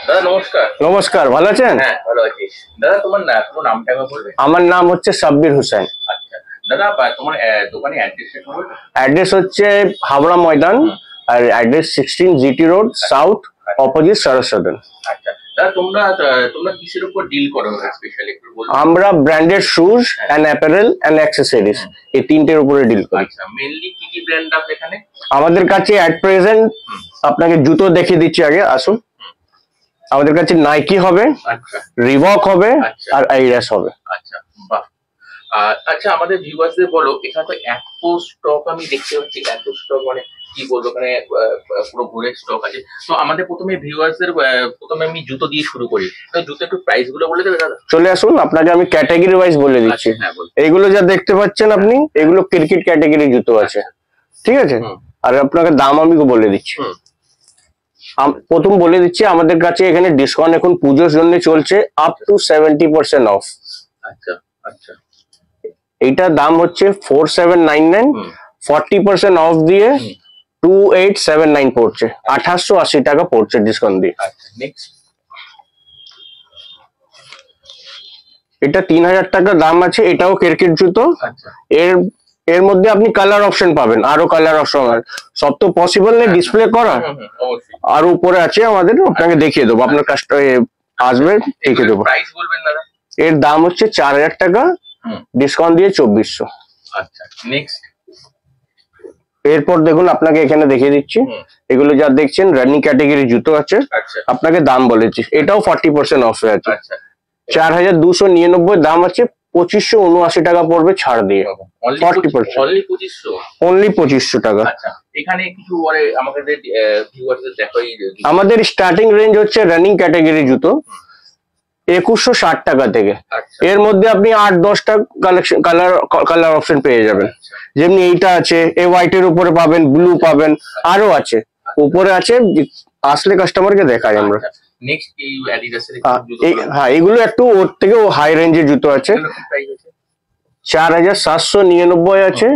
দাদা নমস্কার। নমস্কার, ভালো আছেন? হ্যাঁ ভালো আছি। দাদা তোমার নামটা একবার বলবে? আমার নাম হচ্ছে সাব্বির হোসেন। আচ্ছা দাদা, তোমার দোকানে অ্যাড্রেসটা একটু বলবে? অ্যাড্রেস হচ্ছে হাওড়া ময়দান, আর address 16 GT road south, opposite Saras Sadan. আচ্ছা দাদা, তোমরা কিসের উপর ডিল করো স্পেশালি একটু বলবে? আমরা branded shoes and apparel and accessories এই তিনটের উপরে ডিল করি। আচ্ছা, মেইনলি কি কি ব্র্যান্ড আছে এখানে? আমাদের কাছে অ্যাট প্রেজেন্ট আপনাকে জুতো দেখিয়ে দিচ্ছি, আগে আসুন। আমাদের কাছে নাইকি হবে, আচ্ছা রিবক হবে, আর আইরাস হবে। আচ্ছা বাহ। আচ্ছা আমাদের ভিউয়ার্সদের বলো, এখানে তো এত স্টক আমি দেখতে পাচ্ছি, এত স্টক মানে কি বলবো, এখানে পুরো ভরে স্টক আছে। তো আমাদের ভিউয়ার্সদের প্রথমে আমি জুতো দিয়ে শুরু করি। তো জুতো একটু প্রাইস গুলো বলে দেবে দাদা? চলে আসুন, আপনাকে আমি ক্যাটাগরি ওয়াইজ বলে দিচ্ছি। এইগুলো যা দেখতে পাচ্ছেন আপনি, এগুলো ক্রিকেট ক্যাটাগরি জুতো আছে, ঠিক আছে? আর আপনাকে দাম আমি বলে দিচ্ছি। প্রথম বলে দিচ্ছি, আমাদের কাছে এখানে ডিসকাউন্ট এখন পুজোর জন্য চলছে, আপ টু 70% অফ। আচ্ছা আচ্ছা, এইটার দাম হচ্ছে 4799, 40% অফ দিয়ে 2879 পড়ছে, 2880 টাকা পড়ছে ডিসকাউন্ট দিয়ে। এটা 3000 টাকা দাম আছে, এটাও ক্রিকেট জুতো। এর মধ্যে আপনি কালার অপশন পাবেন, আরো কালার অপশন। সব তো পসিবল নেই ডিসপ্লে করা, আর উপরে আছে আমাদের, আপনাকে দেখিয়ে দেবো। আপনার কাস্টমার আসবে, দেখিয়ে দেবো। এর দাম হচ্ছে 4000 টাকা, ডিসকাউন্ট দিয়ে 2400। আচ্ছা নেক্সট। এরপর দেখুন, আপনাকে এখানে দেখিয়ে দিচ্ছি, এগুলো যা দেখছেন রানিং ক্যাটাগরি জুতো আছে। আপনাকে দাম বলেছি, এটাও 40% অফে আছে। 4299 দাম আছে, 2579 টাকা পড়বে ছাড় দিয়ে। 40%, অনলি 2500 টাকা। এখানে কিছু আমাদের স্টার্টিং রেঞ্জ হচ্ছে রানিং ক্যাটাগরি জুতো 2160 টাকা থেকে। এর মধ্যে আপনি 8-10টা কালেকশন কালার অপশন পেয়ে যাবেন। যেমনি এইটা আছে, এ হোয়াইটের উপরে পাবেন, ব্লু পাবেন, আরো আছে উপরে আছে, আসলে কাস্টমারকে দেখাই আমরা। হ্যাঁ, এগুলো একটু ওর থেকে হাই রেঞ্জের জুতো আছে। 4799 আছে,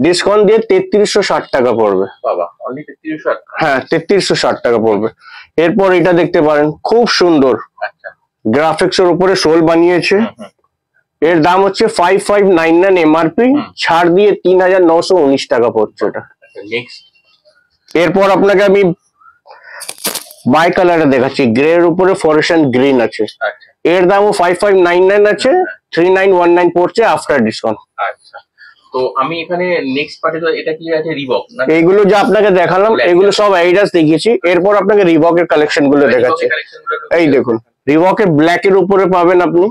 ডিসকাউন্ট দিয়ে 3360 টাকা পড়বে। হ্যাঁ, 3360 টাকা পড়বে। এরপর এটা দেখতে পারেন, খুব সুন্দর গ্রাফিক্স এর উপরে সোল বানিয়েছে। এর দাম হচ্ছে 5599 এমআরপি, ছাড় দিয়ে 3919 টাকা পড়ছে এটা। এরপর আপনাকে আমি বাই কালারে দেখাচ্ছি, গ্রে এর উপরে ফরেস্ট গ্রিন আছে। এর দামও 5599 আছে, 3919 পড়ছে আফটার ডিসকাউন্ট। আচ্ছা, তো আমি এখানে নেক্সট পার্টে, তো এটা কি আছে? রিবক না? এইগুলো যা আপনাকে দেখালাম, এগুলো সব আইডাস দেখিয়েছি। এরপর আপনাকে রিবকের কালেকশন গুলো দেখাচ্ছি। এই দেখুন, রিবকের ব্ল্যাক এর উপরে পাবেন আপনি।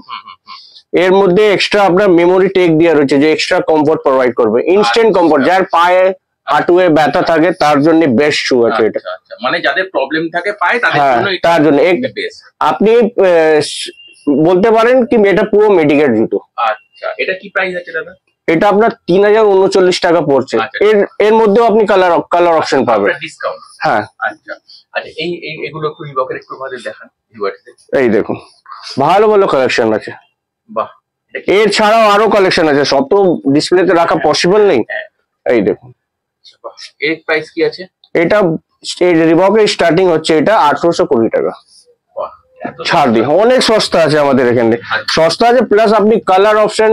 এর মধ্যে এক্সট্রা আপনার মেমোরি টেক দেওয়া রয়েছে, যে এক্সট্রা কমফোর্ট প্রোভাইড করবে, ইনস্ট্যান্ট কমফোর্ট। যার পায়ে হাঁটুয়ে ব্যথা থাকে তার জন্য বেস্ট শু আছে এটা। মানে যাদের প্রবলেম থাকে পায়ে, তার জন্য আপনি বলতে পারেন কি এটা পুরো মেডিকেল জুতো। আচ্ছা, এটা কি প্রাইস আছে দাদা? এটা আপনার 3039 টাকা পড়ছে। এর মধ্যেও আপনি কালার অপশন পাবেন, ডিসকাউন্ট। হ্যাঁ। আচ্ছা আচ্ছা, এগুলো একটু রিবকের একটু ভালো দেখান ভিউয়ারদের। এই দেখুন, ভালো ভালো কালেকশন আছে। বাহ। এর ছাড়াও আরো কালেকশন আছে, সব তো ডিসপ্লেতে রাখা পসিবল নেই। এই দেখুন, এর প্রাইস কি আছে? এটা রিবকের স্টার্টিং হচ্ছে এটা 1820 টাকা, ছাড় দিয়ে। অনেক সস্তা আছে আমাদের এখানে, সস্তা আছে প্লাস আপনি কালার অপশন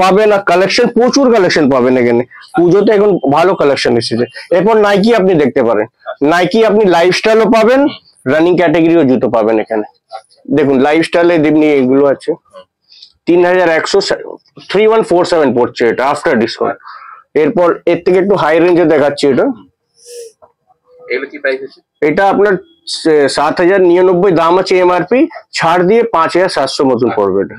পাবেন, আর কালেকশন প্রচুর কালেকশন পাবেন এখানে। পুজোতে এখন ভালো কালেকশন এসেছে। এরপর নাইকি আপনি দেখতে পারেন, নাইকি আপনি লাইফস্টাইলও পাবেন, রানিং ক্যাটাগরিও জুতো পাবেন এখানে। দেখুন, লাইফস্টাইলে এমনি এগুলো আছে, 3147 পড়ছে এটা আফটার ডিসকাউন্ট। এরপর এর থেকে একটু হাই রেঞ্জে দেখাচ্ছি এটা। এটা আপনার 7099 দাম আছে এমআরপি, ছাড় দিয়ে 5700 মতন পড়বে এটা।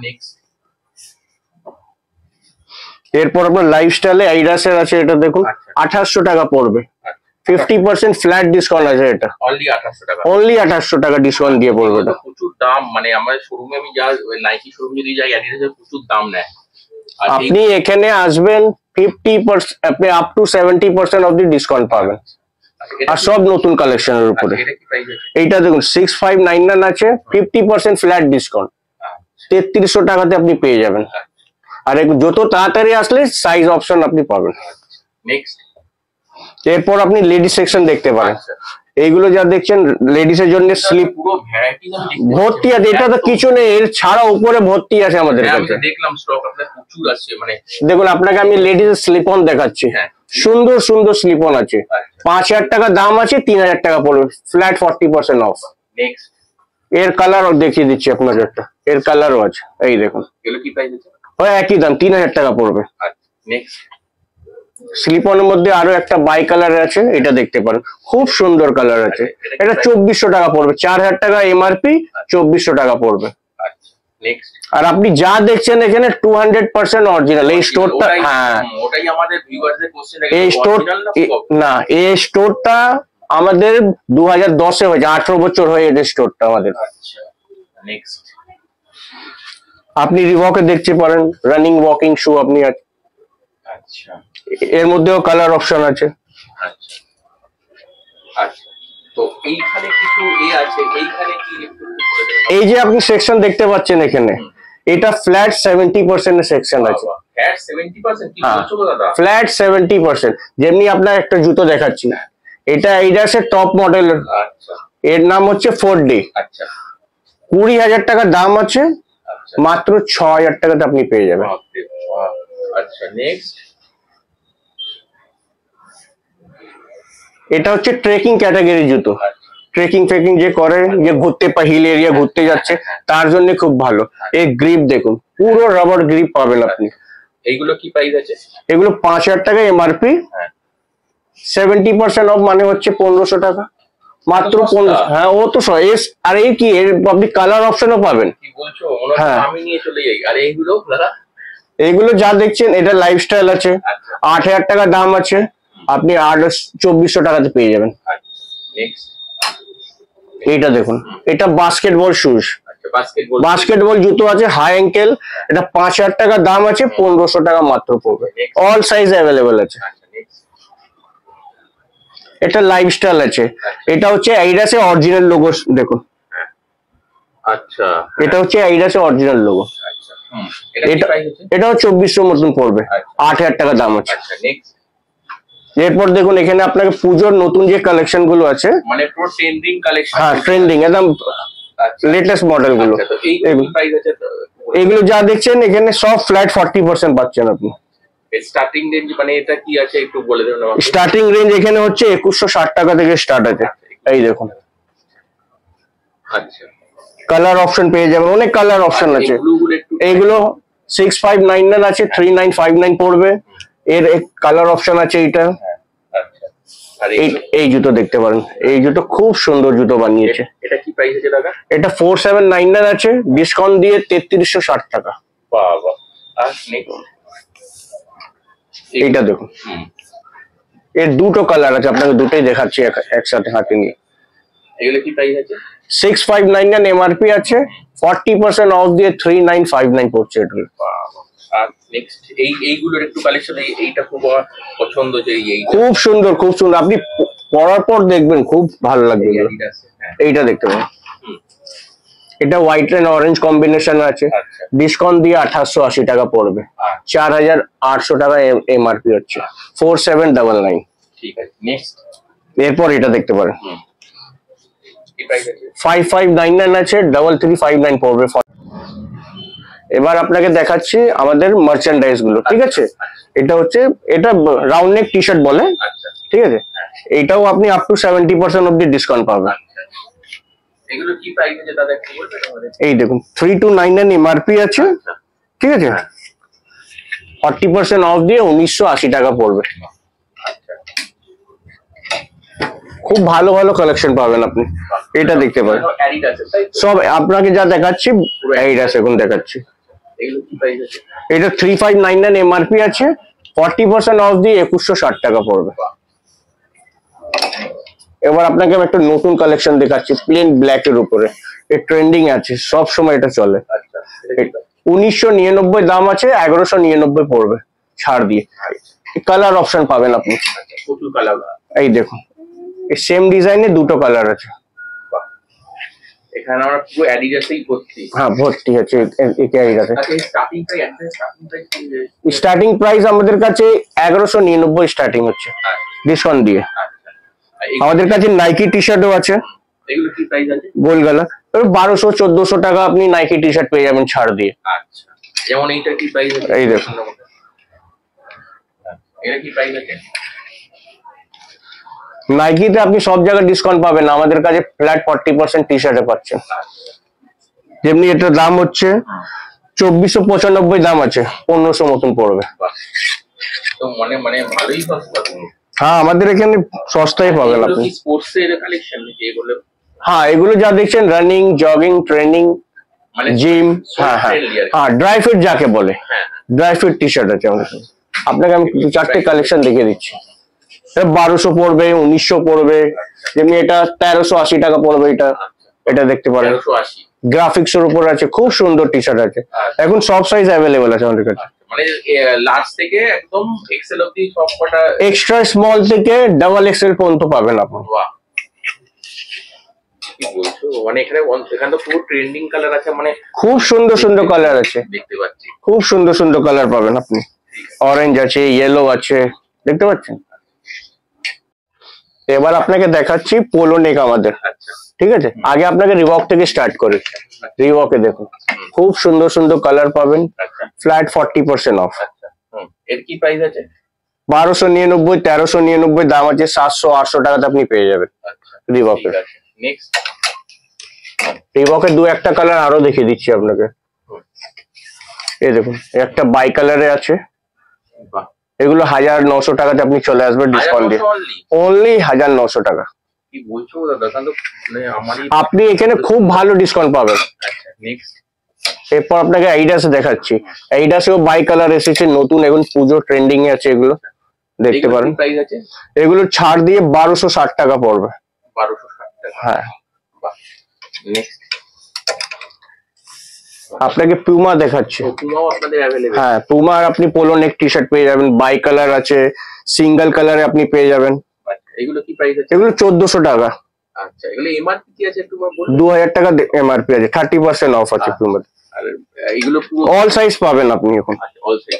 এরপর আপনার লাইফস্টাইলে আইডাসের আছে, এটা দেখুন 2800 টাকা পড়বে, 50% ফ্ল্যাট ডিসকাউন্ট আছে এটা। অনলি 2800 টাকা ডিসকাউন্ট দিয়ে পড়বে এটা। প্রচুর দাম, মানে আমার শোরুমে আমি যা নাইকি শোরুম যদি যাই, অ্যাডিডাসের প্রচুর দাম নেয়। আপনি এখানে আসবেন 50%, আপনি আপ টু 70% অবধি ডিসকাউন্ট পাবেন, আর সব নতুন কালেকশনের উপরে। এইটা দেখুন 6599 আছে, 50% ফ্ল্যাট ডিসকাউন্ট, 3300 টাকাতে আপনি পেয়ে যাবেন। আর যত তাড়াতাড়ি আসলে সাইজ অপশন আপনি পাবেন। নেক্সট, এরপর আপনি লেডিস সেকশন দেখতে পারেন। আচ্ছা, এইগুলো যা দেখছেন লেডিস এর জন্য স্লিপ পুরো ভ্যারাইটি ভর্তি আছে, এটা তো কিছু নেই, এর ছাড়া উপরে ভর্তি আছে আমাদের আমি কাছে। দেখলাম স্টক আপনার প্রচুর আছে, মানে দেখুন আপনাকে আমি লেডিস স্লিপ অন দেখাচ্ছি, হ্যাঁ। সুন্দর সুন্দর স্লিপ অন আছে, আচ্ছা। 5,000 টাকা দাম আছে, 3,000 টাকা পড়বে ফ্ল্যাট 40% অফ। নেক্সট, এর কালার দেখিয়ে দিচ্ছি আপনাকে একটা, এর কালারও আছে, এই দেখুন এগুলো কি প্রাইস আছে? ওই একই দাম 3,000 টাকা পড়বে। আচ্ছা, নেক্সট, স্লিপ অনের মধ্যে আরো একটা বাই কালার আছে, এটা দেখতে পারেন, খুব সুন্দর কালার আছে, এটা 2,400 টাকা পড়বে, 4,000 টাকা এমআরপি, 2,400 টাকা পড়বে। আচ্ছা, নেক্সট, আর আপনি যা দেখছেন এখানে 200% অরিজিনাল। এই স্টোরটা, হ্যাঁ ওটাই আমাদের ভিউয়ারদের কোশ্চেন, এই স্টোর না, এই স্টোরটা আমাদের 2010-এ হয়েছে, 18 বছর হয়ে গেছে স্টোরটা আমাদের। আচ্ছা, নেক্সট, আপনি রিবকে দেখতে পারেন, রানিং ওয়াকিং শু আপনি আছে, আচ্ছা, এর মধ্যেও কালার অপশন আছে। আচ্ছা, আচ্ছা, তো এইখানে কিছু আছে, এইখানে কি একটু বলে দেবেন? এই যে আপনি সেকশন দেখতে পাচ্ছেন এখানে, এটা ফ্ল্যাট 70% এর সেকশন আছে। ফ্ল্যাট 70%? কি বলছো গো দাদা? ফ্ল্যাট 70%। যেমনি আপনার একটা জুতো দেখাচ্ছি, এটা এইডাসের টপ মডেল, আচ্ছা, এর নাম হচ্ছে 4D, আচ্ছা, 20,000 টাকা দাম আছে, আচ্ছা, মাত্র 6,000 টাকাতে আপনি পেয়ে যাবেন। বাপরে বাপ। আচ্ছা, নেক্সট, এটা হচ্ছে ট্রেকিং ক্যাটাগরি জুতো, ট্রেকিং যে করে, যে ঘুরতে হিল এরিয়া ঘুরতে যাচ্ছে তার জন্য খুব ভালো। এই গ্রিপ দেখুন, পুরো রাবার গ্রিপ পাবেন আপনি। এইগুলো কি প্রাইস আছে? এগুলো 5,000 টাকা এমআরপি, হ্যাঁ। 70% অফ মানে হচ্ছে 1,500 টাকা মাত্র। 15, হ্যাঁ ও তো আর এই কি, এর আপনি কালার অপশনও পাবেন। কি বলছো? মনে হচ্ছে আমি নিয়ে চলে যাই। আর এইগুলো দাদা? এইগুলো যা দেখছেন এটা লাইফস্টাইল আছে, আচ্ছা, 8,000 টাকা দাম আছে, আপনি 2,400 টাকাতে পেয়ে যাবেন। নেক্সট, এইটা দেখুন, এটা বাস্কেটবল শুজ, আচ্ছা, বাস্কেটবল, বাস্কেটবল জুতো আছে, হাই অ্যাঙ্কেল, এটা 5,000 টাকা দাম আছে, 1,500 টাকা মাত্র পড়বে, অল সাইজ অ্যাভেলেবেল আছে। আচ্ছা, নেক্সট, এটা লাইফস্টাইল আছে, এটা হচ্ছে অ্যাডিডাসের অরিজিনাল লোগো দেখুন, আচ্ছা, এটা হচ্ছে অ্যাডিডাসের অরিজিনাল লোগো। আচ্ছা, এটা কি প্রাইস আছে? এটাও 2,400 মতন পড়বে, 8,000 টাকা দাম আছে। আচ্ছা, নেক্সট, এরপর দেখুন এখানে আপনাকে পুজোর নতুন যে কালেকশন গুলো আছে, মানে পুরো ট্রেন্ডিং কালেকশন, হ্যাঁ ট্রেন্ডিং একদম লেটেস্ট মডেল গুলো, তো এই প্রাইস আছে? এগুলো যা দেখছেন এখানে সব ফ্ল্যাট 40% পাচ্ছেন আপনি। স্টার্টিং রেঞ্জ মানে এটা কি আছে একটু বলে দেবেন আমাকে? স্টার্টিং রেঞ্জ এখানে হচ্ছে 2,160 টাকা থেকে স্টার্ট আছে, এই দেখুন। আচ্ছা, কালার অপশন পেয়ে যাবেন, অনেক কালার অপশন আছে। এইগুলো 6,599 আছে, 3,959 পড়বে। এর কালার অপশন আছে এইটা। আচ্ছা, আর এই জুতো দেখতে পারেন, এই জুতো খুব সুন্দর জুতো বানিয়েছে। এটা কি প্রাইস আছে দাদা? এটা 4,799 আছে, ডিসকাউন্ট দিয়ে 3,360 টাকা। বাবা, আর নেক্সট, এইটা দেখুন, এর দুটো কালার আছে, আপনাকে দুটোই দেখাচ্ছি একসাথে হাতে নিয়ে। এগুলো কি প্রাইস আছে? 6,599 এমআরপি আছে, 40% অফ দিয়ে 3,959 পড়ছে এটা। আর নেক্সট, এইগুলোর একটু কালেকশন, এইটা খুব পছন্দ যে খুব সুন্দর, খুব সুন্দর, আপনি পরার পর দেখবেন খুব ভালো লাগবে। এইটা দেখতে পাবেন, এটা হোয়াইট এন্ড অরেঞ্জ কম্বিনেশন আছে, ডিসকাউন্ট দিয়ে 1,880 টাকা পড়বে, 4,800 টাকা এমআরপি হচ্ছে, 4,799। ঠিক আছে, নেক্সট, এরপর এটা দেখতে পারেন, কি প্রাইস আছে? 5,599 আছে, 3,359 পড়বে। এবার আপনাকে দেখাচ্ছি আমাদের মার্চেন্ডাইজ গুলো, ঠিক আছে? এটা হচ্ছে, এটা রাউন্ড নেক টি শার্ট বলে, ঠিক আছে? এইটাও আপনি আপ টু 70% অব্দি ডিসকাউন্ট পাবেন। এগুলো কি প্রাইস আছে দাদা একটু বলবেন আমাদের? এই দেখুন 3,299 এমআরপি আছে, ঠিক আছে? 40% অফ দিয়ে 1,980 টাকা পড়বে। খুব ভালো ভালো কালেকশন পাবেন আপনি, এটা দেখতে পারেন। সব আপনাকে যা দেখাচ্ছি অ্যাডিডাস এখন দেখাচ্ছি। এটা 3,599 এমআরপি আছে, 40% অফ দিয়ে 2,160 টাকা পড়বে। এবার আপনাকে আমি একটা নতুন কালেকশন দেখাচ্ছি, প্লেন ব্ল্যাক এর উপরে, এর ট্রেন্ডিং আছে, সব সময় এটা চলে। 1,999 দাম আছে, 1,199 পড়বে ছাড় দিয়ে। কালার অপশন পাবেন আপনি, এই দেখুন, সেম ডিজাইনে দুটো কালার আছে। এখানে আমরা পুরো অ্যাডিডাসেই ভর্তি। হ্যাঁ ভর্তি আছে একে অ্যাডিডাসে। আচ্ছা স্টার্টিং প্রাইস স্টার্টিং প্রাইস আমাদের কাছে 1199 স্টার্টিং হচ্ছে ডিসকাউন্ট দিয়ে। আমাদের কাছে নাইকি টি শার্টও আছে, এগুলো কি প্রাইস আছে? গোলগালা 1200-1400 টাকা আপনি নাইকি টি শার্ট পেয়ে যাবেন ছাড় দিয়ে। আচ্ছা যেমন এইটা কি প্রাইস আছে? এই দেখুন এটা কি প্রাইস আছে? নাইকিতে আপনি সব জায়গায় ডিসকাউন্ট পাবেন, আমাদের কাছে ফ্ল্যাট 40% টি শার্টে পাচ্ছেন। যেমনি এটার দাম হচ্ছে 2495 দাম আছে, 1500 মতন পড়বে। তো মানে মানে ভালোই সস্তা। হ্যাঁ আমাদের এখানে সস্তায় পাবেন আপনি। স্পোর্টস এর কালেকশন নাকি এগুলো? হ্যাঁ এগুলো যা দেখছেন রানিং, জগিং, ট্রেনিং, মানে জিম, হ্যাঁ হ্যাঁ হ্যাঁ ড্রাই ফিট যাকে বলে, ড্রাই ফিট টি শার্ট আছে আমাদের। আপনাকে আমি 4টে কালেকশন দেখিয়ে দিচ্ছি। এটা 1200 পড়বে, 1900 পড়বে, যেমনি এটা 1380 টাকা পড়বে। এটা দেখতে পারেন, গ্রাফিক্স এর উপর আছে, খুব সুন্দর টি শার্ট আছে। এখন সব সাইজ অ্যাভেলেবেল আছে আমাদের কাছে, মানে লার্জ থেকে একদম এক্সেল অবধি সব কটা, এক্সট্রা স্মল থেকে ডাবল এক্সেল পর্যন্ত পাবেন আপনি। বাহ কি বলছো, মানে এখানে তো পুরো ট্রেন্ডিং কালার আছে, মানে খুব সুন্দর সুন্দর কালার আছে দেখতে পাচ্ছি, খুব সুন্দর সুন্দর কালার পাবেন আপনি। অরেঞ্জ আছে, ইয়েলো আছে, দেখতে পাচ্ছেন। এবার আপনাকে দেখাচ্ছি পোলো নেক আমাদের। আচ্ছা ঠিক আছে, আগে আপনাকে রিবক থেকে স্টার্ট করি। রিবকে দেখুন খুব সুন্দর সুন্দর কালার পাবেন, ফ্ল্যাট 40% অফ। এর কি প্রাইস আছে? 1299, 1399 দাম আছে, 700-800 টাকাতে আপনি পেয়ে যাবেন রিবকের। নেক্সট রিবকের দু একটা কালার আরো দেখিয়ে দিচ্ছি আপনাকে। এই দেখুন একটা বাই কালারে আছে, এগুলো 1900 টাকাতে আপনি চলে আসবেন ডিসকাউন্ট দিয়ে, অনলি 1900 টাকা। কি বলছো দাদা, তাহলে আমারই আপনি এখানে খুব ভালো ডিসকাউন্ট পাবেন। আচ্ছা নেক্সট এরপর আপনাকে এইডাসে দেখাচ্ছি। এইডাসেও বাই কালার এসেছে নতুন, এখন পুজো ট্রেন্ডিং এ আছে, এগুলো দেখতে পারেন। প্রাইস আছে এগুলো ছাড় দিয়ে 1260 টাকা পড়বে। 1260 টাকা, হ্যাঁ। নেক্সট আপনাকে পুমা দেখাচ্ছি। পুমাও আপনাদের अवेलेबल? হ্যাঁ পুমার আপনি পোলো নেক টি শার্ট পেয়ে যাবেন, বাই কালার আছে, সিঙ্গেল কালারে আপনি পেয়ে যাবেন। এগুলো কি প্রাইস আছে? এগুলো 1400 টাকা। আচ্ছা এগুলো এমআরপি কি আছে একটু বলুন? 2000 টাকা এমআরপি আছে, 30% অফ আছে পুমাতে। আর এগুলো পুরো অল সাইজ পাবেন আপনি এখন। All size.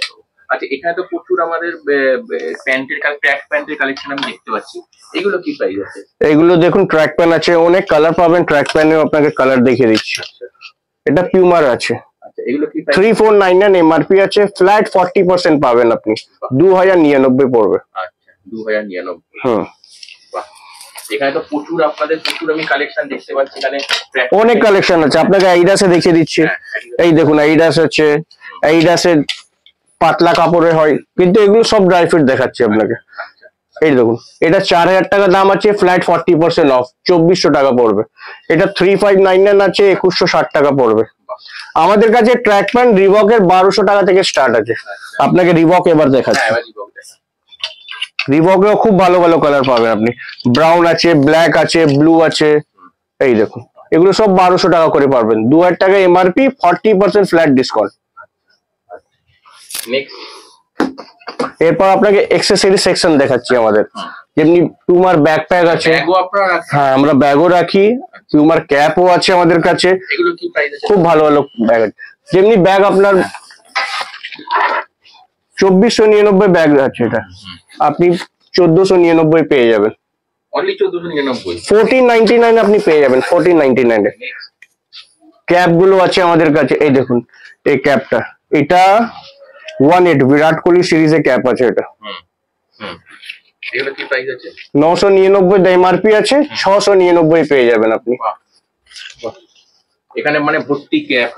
আচ্ছা এখানে তো প্রচুর আমাদের প্যান্টের ট্র্যাক প্যান্টের কালেকশন আমি দেখতে পাচ্ছি, এগুলো কি প্রাইস আছে? এগুলো দেখুন ট্র্যাক প্যান্ট আছে, অনেক কালার পাবেন। ট্র্যাক প্যান্টেও আপনাকে কালার দেখিয়ে দিচ্ছি। এটা পিউমার আছে, আচ্ছা এগুলো কি প্রাইস? 3499 এমআরপি আছে, ফ্ল্যাট 40% পাবেন আপনি, 2099 পড়বে। আচ্ছা 2099। হুম বাহ, এখানে তো প্রচুর আমি কালেকশন দেখতে পাচ্ছি, এখানে অনেক কালেকশন আছে। আপনাকে এইডাসে দেখিয়ে দিচ্ছি। এই দেখুন এইডাস আছে, এইডাসের পাতলা কাপড়ের হয়, কিন্তু এগুলো সব ড্রাই ফিট দেখাচ্ছি আপনাকে। এই দেখুন এটা 4000 টাকা দাম আছে, ফ্ল্যাট 40% অফ, 2400 টাকা পড়বে। এটা 3599 আছে, 2160 টাকা পড়বে। আমাদের কাছে ট্র্যাক প্যান্ট রিবকের 1200 টাকা থেকে স্টার্ট আছে। আপনাকে রিবক এবার দেখাচ্ছি। রিবকেও খুব ভালো ভালো কালার পাবেন আপনি, ব্রাউন আছে, ব্ল্যাক আছে, ব্লু আছে। এই দেখুন এগুলো সব 1200 টাকা করে পাবেন, 2000 টাকা এমআরপি, 40% ফ্ল্যাট ডিসকাউন্ট। এরপর আপনাকে অ্যাকসেসরি সেকশন দেখাচ্ছি আমাদের। যেমনি পুমার ব্যাকপ্যাক আছে, হ্যাঁ আমরা ব্যাগও রাখি, পুমার ক্যাপও আছে আমাদের কাছে। এগুলো কি প্রাইস আছে? খুব ভালো ভালো ব্যাগ আছে। যেমনি ব্যাগ আপনার 2499 ব্যাগ আছে, এটা আপনি 1499 পেয়ে যাবেন। অনলি 1499? 1499 আপনি পেয়ে যাবেন, 1499 এ। ক্যাপ গুলো আছে আমাদের কাছে, এই দেখুন এই ক্যাপটা, এটা 18 বিরাট কোহলি সিরিজের ক্যাপ আছে এটা। এগুলো কি প্রাইস আছে? 999 এমআরপি আছে, 699 পেয়ে যাবেন আপনি। এখানে মানে ভর্তি ক্যাপ,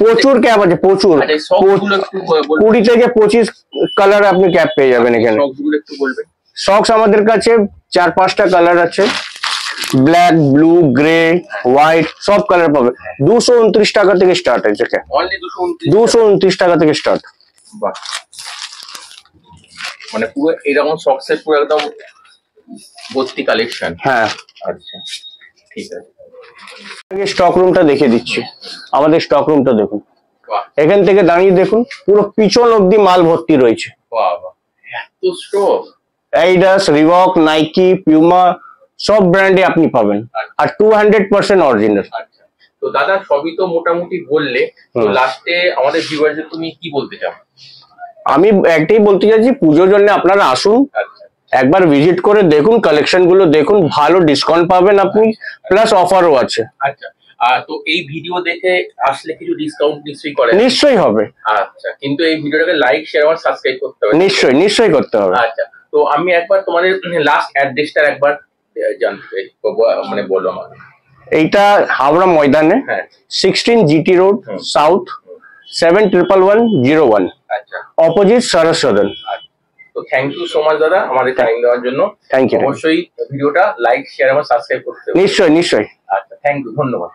প্রচুর ক্যাপ আছে, প্রচুর। 20 থেকে 25 কালার আপনি ক্যাপ পেয়ে যাবেন এখানে। সক্সগুলো একটু বলবেন? সক্স আমাদের কাছে 4-5টা কালার আছে, ব্ল্যাক, ব্লু, গ্রে, হোয়াইট, সব কালার পাবে। 229 টাকা থেকে স্টার্ট আছে ক্যাপ, অনলি 229 টাকা থেকে স্টার্ট। বাহ, মানে পুরো এরকম সক্সের পুরো একদম ভর্তি কালেকশন। হ্যাঁ আচ্ছা ঠিক আছে, স্টক রুমটা দেখিয়ে দিচ্ছি। আমাদের স্টক রুমটা দেখুন, বাহ এখান থেকে দাঁড়িয়ে দেখুন পুরো পিছন অব্দি মাল ভর্তি রয়েছে। বাহ বাহ, এত স্টক! এইডাস, রিবক, নাইকি, পিউমা সব ব্র্যান্ডে আপনি পাবেন, আর 200% অরিজিনাল। আচ্ছা তো দাদা সবই তো মোটামুটি বললে, তো হুম। লাস্টে আমাদের ভিউয়ারদের তুমি কি বলতে চাও? আমি একটাই বলতে চাইছি, পুজোর জন্য আপনারা আসুন, আচ্ছা একবার ভিজিট করে দেখুন, কালেকশন গুলো দেখুন, ভালো ডিসকাউন্ট পাবেন আপনি, প্লাস অফারও আছে। আচ্ছা। তো এই ভিডিও দেখে আসলে কিছু ডিসকাউন্ট নিশ্চয়ই করে? নিশ্চয়ই হবে, আচ্ছা, কিন্তু এই ভিডিওটাকে লাইক শেয়ার আর সাবস্ক্রাইব করতে হবে। নিশ্চয়ই নিশ্চয়ই করতে হবে। আচ্ছা, তো আমি একবার তোমাদের লাস্ট অ্যাড্রেসটা একবার জানতে চাই, মানে বলো আমাকে। এইটা হাওড়া ময়দানে, হ্যাঁ। 16 জিটি রোড সাউথ, 711101, আচ্ছা অপোজিট সারস সদন। তো থ্যাংক ইউ সো মাচ দাদা আমাদের টাইম দেওয়ার জন্য। Thank you. অবশ্যই ভিডিওটা লাইক শেয়ার এবং সাবস্ক্রাইব করতে হবে। নিশ্চয়ই নিশ্চয়ই। আচ্ছা, থ্যাংক ইউ, ধন্যবাদ।